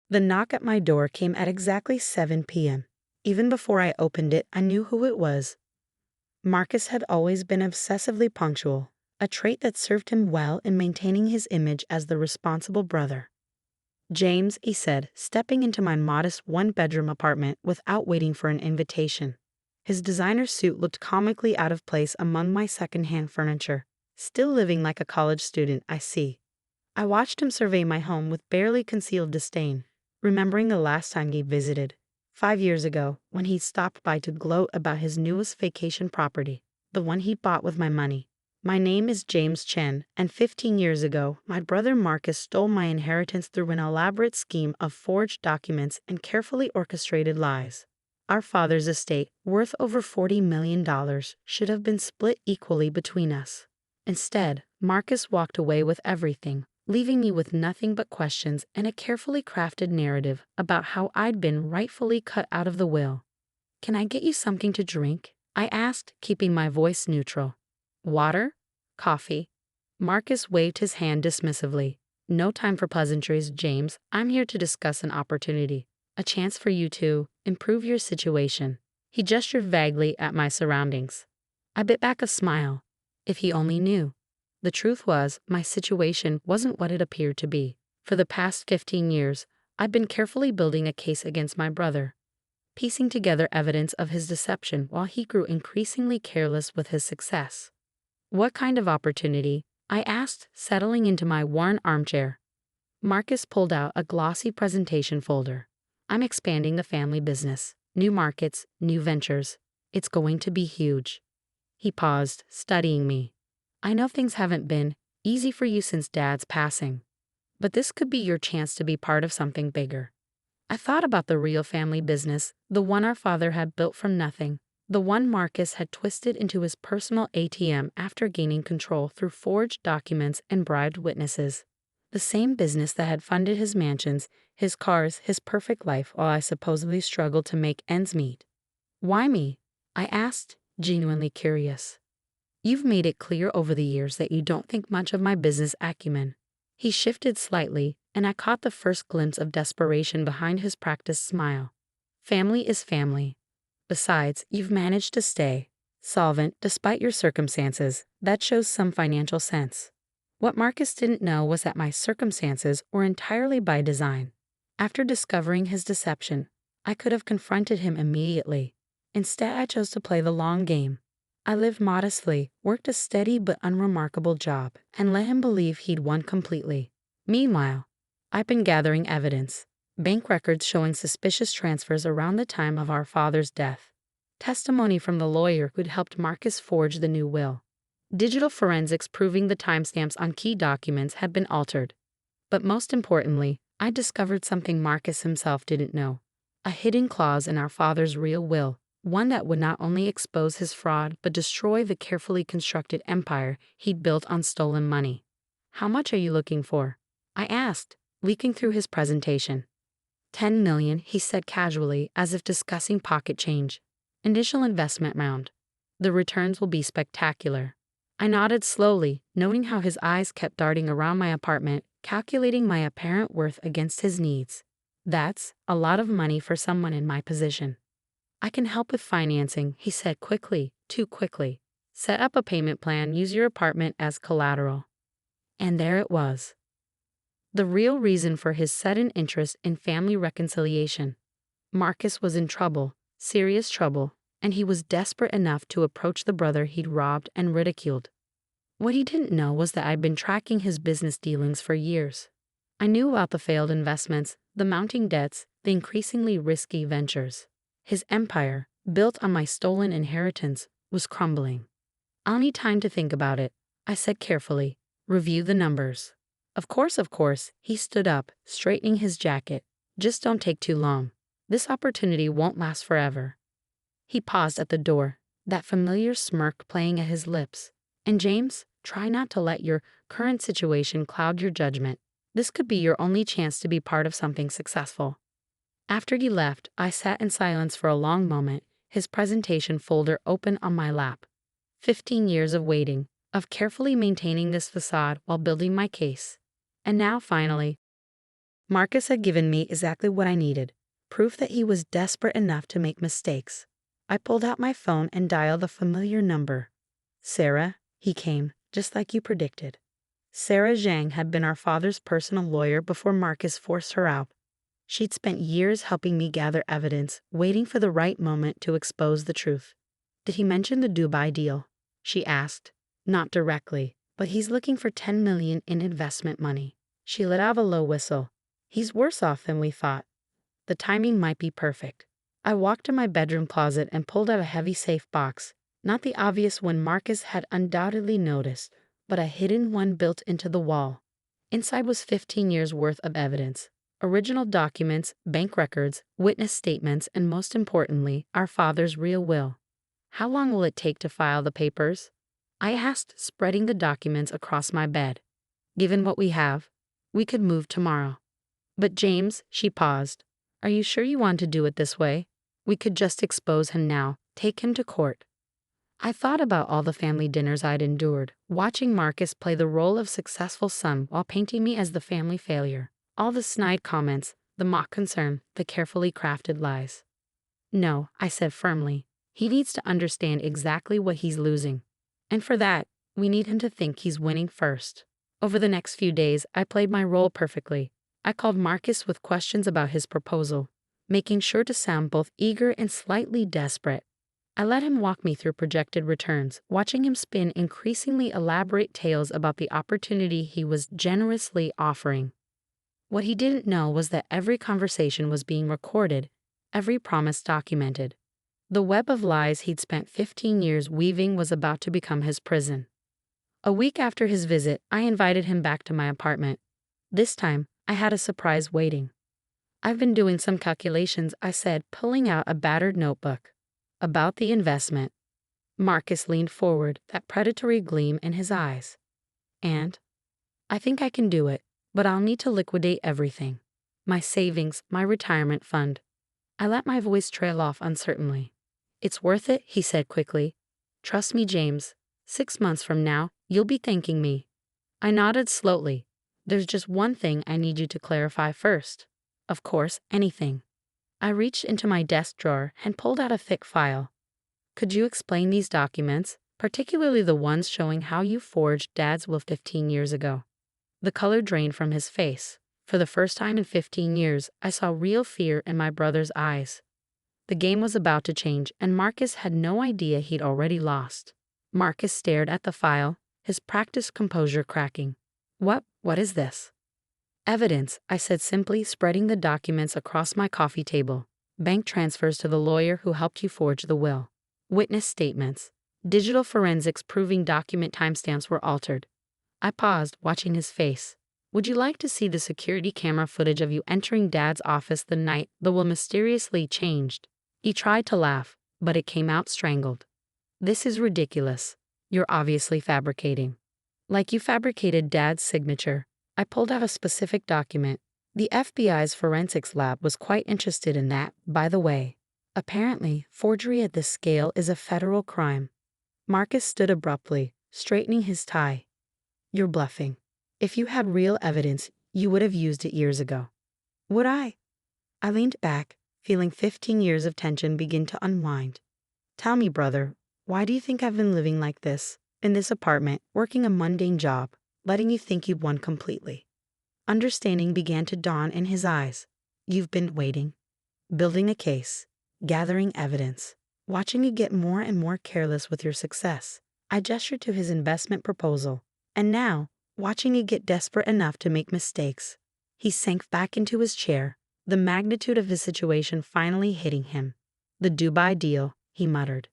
The knock at my door came at exactly 7 p.m. Even before I opened it, I knew who it was. Marcus had always been obsessively punctual, a trait that served him well in maintaining his image as the responsible brother. "James," he said, stepping into my modest one-bedroom apartment without waiting for an invitation. His designer suit looked comically out of place among my second-hand furniture. "Still living like a college student, I see." I watched him survey my home with barely concealed disdain, remembering the last time he visited, 5 years ago, when he stopped by to gloat about his newest vacation property, the one he bought with my money. "My name is James Chen, and 15 years ago, my brother Marcus stole my inheritance through an elaborate scheme of forged documents and carefully orchestrated lies. Our father's estate, worth over $40 million, should have been split equally between us. Instead, Marcus walked away with everything, leaving me with nothing but questions and a carefully crafted narrative about how I'd been rightfully cut out of the will." "Can I get you something to drink?" I asked, keeping my voice neutral. "Water? Coffee?" Marcus waved his hand dismissively. "No time for pleasantries, James. I'm here to discuss an opportunity, a chance for you to improve your situation." He gestured vaguely at my surroundings. I bit back a smile. If he only knew. The truth was, my situation wasn't what it appeared to be. For the past 15 years, I'd been carefully building a case against my brother, piecing together evidence of his deception while he grew increasingly careless with his success. "What kind of opportunity?" I asked, settling into my worn armchair. Marcus pulled out a glossy presentation folder. "I'm expanding the family business. New markets, new ventures. It's going to be huge." He paused, studying me. "I know things haven't been easy for you since Dad's passing, but this could be your chance to be part of something bigger." I thought about the real family business, the one our father had built from nothing, the one Marcus had twisted into his personal ATM after gaining control through forged documents and bribed witnesses. The same business that had funded his mansions, his cars, his perfect life while I supposedly struggled to make ends meet. "Why me?" I asked, genuinely curious. "You've made it clear over the years that you don't think much of my business acumen." He shifted slightly, and I caught the first glimpse of desperation behind his practiced smile. "Family is family. Besides, you've managed to stay solvent despite your circumstances. That shows some financial sense." What Marcus didn't know was that my circumstances were entirely by design. After discovering his deception, I could have confronted him immediately. Instead, I chose to play the long game. I lived modestly, worked a steady but unremarkable job, and let him believe he'd won completely. Meanwhile, I've been gathering evidence. Bank records showing suspicious transfers around the time of our father's death. Testimony from the lawyer who'd helped Marcus forge the new will. Digital forensics proving the timestamps on key documents had been altered. But most importantly, I discovered something Marcus himself didn't know. A hidden clause in our father's real will, one that would not only expose his fraud but destroy the carefully constructed empire he'd built on stolen money. "How much are you looking for?" I asked, leaking through his presentation. "10 million, he said casually, as if discussing pocket change. "Initial investment round. The returns will be spectacular." I nodded slowly, noting how his eyes kept darting around my apartment, calculating my apparent worth against his needs. "That's a lot of money for someone in my position." "I can help with financing," he said quickly, too quickly. "Set up a payment plan, use your apartment as collateral." And there it was. The real reason for his sudden interest in family reconciliation. Marcus was in trouble, serious trouble, and he was desperate enough to approach the brother he'd robbed and ridiculed. What he didn't know was that I'd been tracking his business dealings for years. I knew about the failed investments, the mounting debts, the increasingly risky ventures. His empire, built on my stolen inheritance, was crumbling. "I'll need time to think about it," I said carefully. "Review the numbers." Of course, he stood up, straightening his jacket. "Just don't take too long. This opportunity won't last forever." He paused at the door, that familiar smirk playing at his lips. "And James, try not to let your current situation cloud your judgment. This could be your only chance to be part of something successful." After he left, I sat in silence for a long moment, his presentation folder open on my lap. 15 years of waiting, of carefully maintaining this facade while building my case. And now, finally, Marcus had given me exactly what I needed, proof that he was desperate enough to make mistakes. I pulled out my phone and dialed the familiar number. Sarah, he came, just like you predicted. Sarah Zhang had been our father's personal lawyer before Marcus forced her out. She'd spent years helping me gather evidence, waiting for the right moment to expose the truth. Did he mention the Dubai deal? She asked. Not directly, but he's looking for $10 million in investment money. She let out a low whistle. He's worse off than we thought. The timing might be perfect. I walked to my bedroom closet and pulled out a heavy safe box, not the obvious one Marcus had undoubtedly noticed, but a hidden one built into the wall. Inside was 15 years' worth of evidence. Original documents, bank records, witness statements, and most importantly, our father's real will. How long will it take to file the papers? I asked, spreading the documents across my bed. Given what we have, we could move tomorrow. But James, she paused. Are you sure you want to do it this way? We could just expose him now, take him to court. I thought about all the family dinners I'd endured, watching Marcus play the role of successful son while painting me as the family failure. All the snide comments, the mock concern, the carefully crafted lies. No, I said firmly. He needs to understand exactly what he's losing. And for that, we need him to think he's winning first. Over the next few days, I played my role perfectly. I called Marcus with questions about his proposal, making sure to sound both eager and slightly desperate. I let him walk me through projected returns, watching him spin increasingly elaborate tales about the opportunity he was generously offering. What he didn't know was that every conversation was being recorded, every promise documented. The web of lies he'd spent 15 years weaving was about to become his prison. A week after his visit, I invited him back to my apartment. This time, I had a surprise waiting. I've been doing some calculations, I said, pulling out a battered notebook. About the investment. Marcus leaned forward, that predatory gleam in his eyes. And? I think I can do it, but I'll need to liquidate everything. My savings, my retirement fund. I let my voice trail off uncertainly. It's worth it, he said quickly. Trust me, James. 6 months from now, you'll be thanking me. I nodded slowly. There's just one thing I need you to clarify first. Of course, anything. I reached into my desk drawer and pulled out a thick file. Could you explain these documents, particularly the ones showing how you forged Dad's will 15 years ago? The color drained from his face. For the first time in 15 years, I saw real fear in my brother's eyes. The game was about to change, and Marcus had no idea he'd already lost. Marcus stared at the file, his practiced composure cracking. What is this? Evidence, I said simply, spreading the documents across my coffee table. Bank transfers to the lawyer who helped you forge the will. Witness statements. Digital forensics proving document timestamps were altered. I paused, watching his face. Would you like to see the security camera footage of you entering Dad's office the night the will mysteriously changed? He tried to laugh, but it came out strangled. This is ridiculous. You're obviously fabricating. Like you fabricated Dad's signature. I pulled out a specific document. The FBI's forensics lab was quite interested in that, by the way. Apparently, forgery at this scale is a federal crime. Marcus stood abruptly, straightening his tie. You're bluffing. If you had real evidence, you would have used it years ago. Would I? I leaned back, feeling 15 years of tension begin to unwind. Tell me, brother, why do you think I've been living like this, in this apartment, working a mundane job, letting you think you'd won completely? Understanding began to dawn in his eyes. You've been waiting, building a case, gathering evidence, watching you get more and more careless with your success. I gestured to his investment proposal. And now, watching you get desperate enough to make mistakes. He sank back into his chair, the magnitude of his situation finally hitting him. The Dubai deal, he muttered,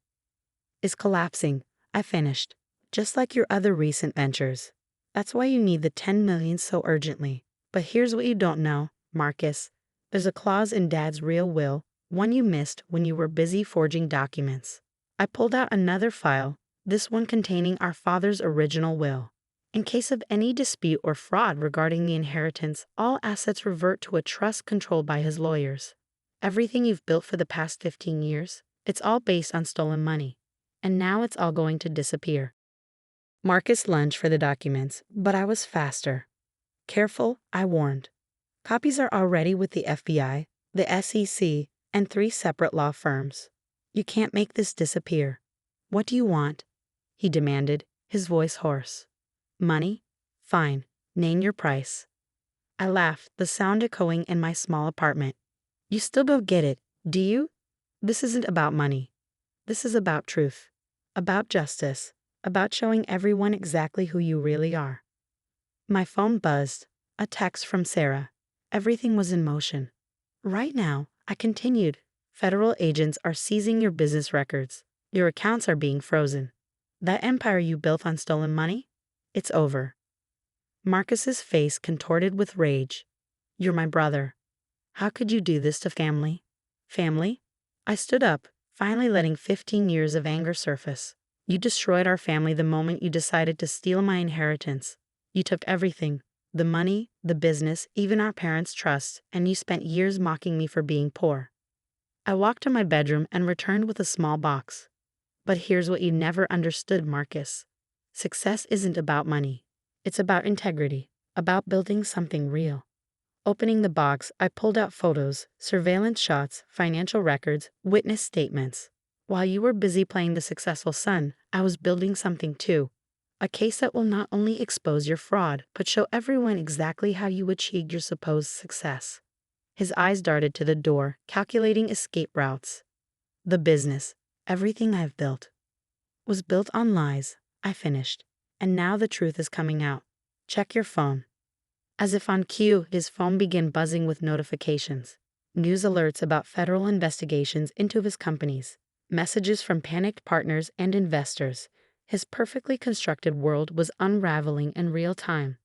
is collapsing. I finished. Just like your other recent ventures. That's why you need the 10 million so urgently. But here's what you don't know, Marcus. There's a clause in Dad's real will, one you missed when you were busy forging documents. I pulled out another file, this one containing our father's original will. In case of any dispute or fraud regarding the inheritance, all assets revert to a trust controlled by his lawyers. Everything you've built for the past 15 years, it's all based on stolen money. And now it's all going to disappear. Marcus lunged for the documents, but I was faster. Careful, I warned. Copies are already with the FBI, the SEC, and 3 separate law firms. You can't make this disappear. What do you want? He demanded, his voice hoarse. Money? Fine. Name your price. I laughed, the sound echoing in my small apartment. You still don't get it, do you? This isn't about money. This is about truth. About justice. About showing everyone exactly who you really are. My phone buzzed. A text from Sarah. Everything was in motion. Right now, I continued, federal agents are seizing your business records. Your accounts are being frozen. That empire you built on stolen money? It's over. Marcus's face contorted with rage. You're my brother. How could you do this to family? Family? I stood up, finally letting 15 years of anger surface. You destroyed our family the moment you decided to steal my inheritance. You took everything, the money, the business, even our parents' trust, and you spent years mocking me for being poor. I walked to my bedroom and returned with a small box. But here's what you never understood, Marcus. Success isn't about money. It's about integrity, about building something real. Opening the box, I pulled out photos, surveillance shots, financial records, witness statements. While you were busy playing the successful son, I was building something too. A case that will not only expose your fraud, but show everyone exactly how you achieved your supposed success. His eyes darted to the door, calculating escape routes. The business, everything I've built, was built on lies, I finished. And now the truth is coming out. Check your phone. As if on cue, his phone began buzzing with notifications. News alerts about federal investigations into his companies. Messages from panicked partners and investors. His perfectly constructed world was unraveling in real time.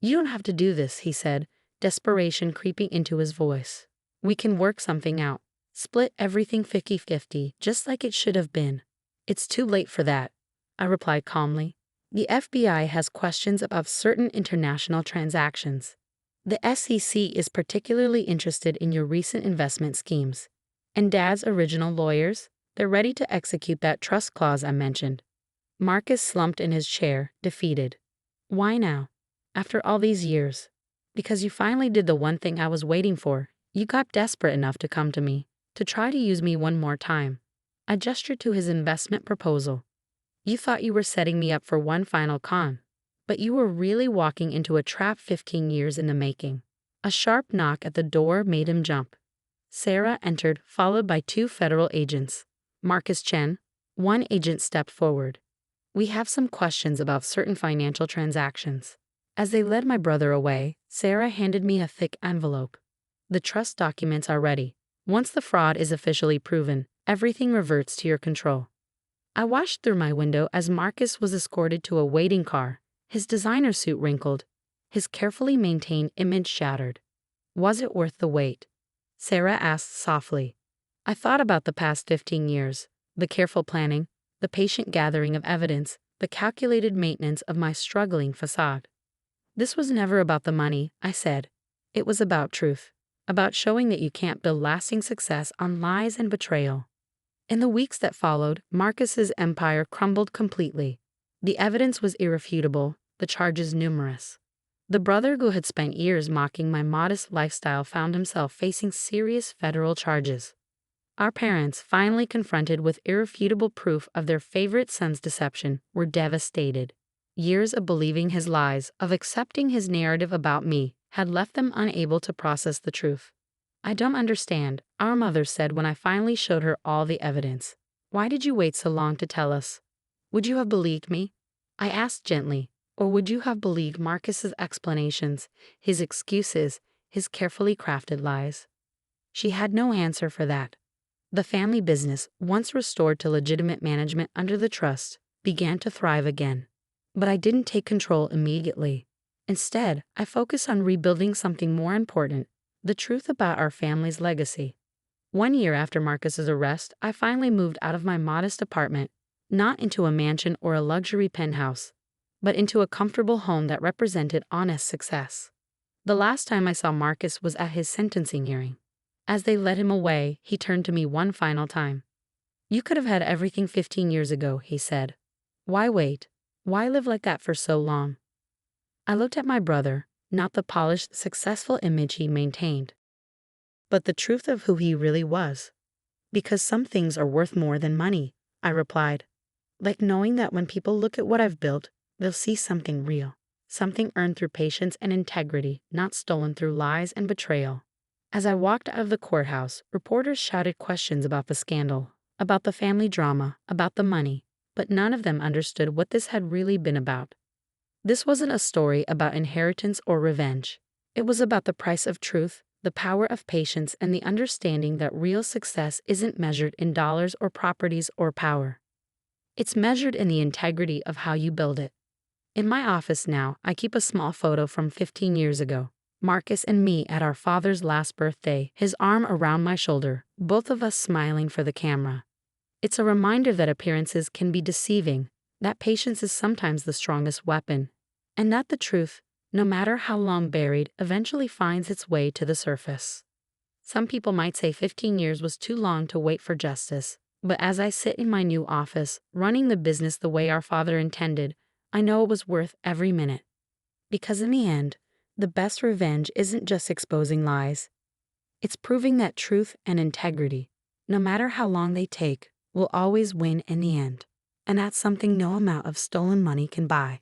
You don't have to do this, he said, desperation creeping into his voice. We can work something out. Split everything 50-50, just like it should have been. It's too late for that, I replied calmly. The FBI has questions about certain international transactions. The SEC is particularly interested in your recent investment schemes. And Dad's original lawyers? They're ready to execute that trust clause I mentioned. Marcus slumped in his chair, defeated. Why now? After all these years? Because you finally did the one thing I was waiting for. You got desperate enough to come to me, to try to use me one more time. I gestured to his investment proposal. You thought you were setting me up for one final con, but you were really walking into a trap 15 years in the making. A sharp knock at the door made him jump. Sarah entered, followed by 2 federal agents. Marcus Chen. One agent stepped forward. We have some questions about certain financial transactions. As they led my brother away, Sarah handed me a thick envelope. The trust documents are ready. Once the fraud is officially proven, everything reverts to your control. I watched through my window as Marcus was escorted to a waiting car, his designer suit wrinkled, his carefully maintained image shattered. Was it worth the wait? Sarah asked softly. I thought about the past 15 years, the careful planning, the patient gathering of evidence, the calculated maintenance of my struggling facade. This was never about the money, I said. It was about truth, about showing that you can't build lasting success on lies and betrayal. In the weeks that followed, Marcus's empire crumbled completely. The evidence was irrefutable, the charges numerous. The brother who had spent years mocking my modest lifestyle found himself facing serious federal charges. Our parents, finally confronted with irrefutable proof of their favorite son's deception, were devastated. Years of believing his lies, of accepting his narrative about me, had left them unable to process the truth. I don't understand, our mother said when I finally showed her all the evidence. Why did you wait so long to tell us? Would you have believed me? I asked gently, or would you have believed Marcus's explanations, his excuses, his carefully crafted lies? She had no answer for that. The family business, once restored to legitimate management under the trust, began to thrive again. But I didn't take control immediately. Instead, I focused on rebuilding something more important. The truth about our family's legacy. 1 year after Marcus's arrest, I finally moved out of my modest apartment, not into a mansion or a luxury penthouse, but into a comfortable home that represented honest success. The last time I saw Marcus was at his sentencing hearing. As they led him away, he turned to me one final time. You could have had everything 15 years ago, he said. Why wait? Why live like that for so long? I looked at my brother, not the polished, successful image he maintained, but the truth of who he really was. Because some things are worth more than money, I replied. Like knowing that when people look at what I've built, they'll see something real, something earned through patience and integrity, not stolen through lies and betrayal. As I walked out of the courthouse, reporters shouted questions about the scandal, about the family drama, about the money, but none of them understood what this had really been about. This wasn't a story about inheritance or revenge. It was about the price of truth, the power of patience, and the understanding that real success isn't measured in dollars or properties or power. It's measured in the integrity of how you build it. In my office now, I keep a small photo from 15 years ago. Marcus and me at our father's last birthday, his arm around my shoulder, both of us smiling for the camera. It's a reminder that appearances can be deceiving, that patience is sometimes the strongest weapon, and that the truth, no matter how long buried, eventually finds its way to the surface. Some people might say 15 years was too long to wait for justice, but as I sit in my new office, running the business the way our father intended, I know it was worth every minute. Because in the end, the best revenge isn't just exposing lies. It's proving that truth and integrity, no matter how long they take, will always win in the end. And that's something no amount of stolen money can buy.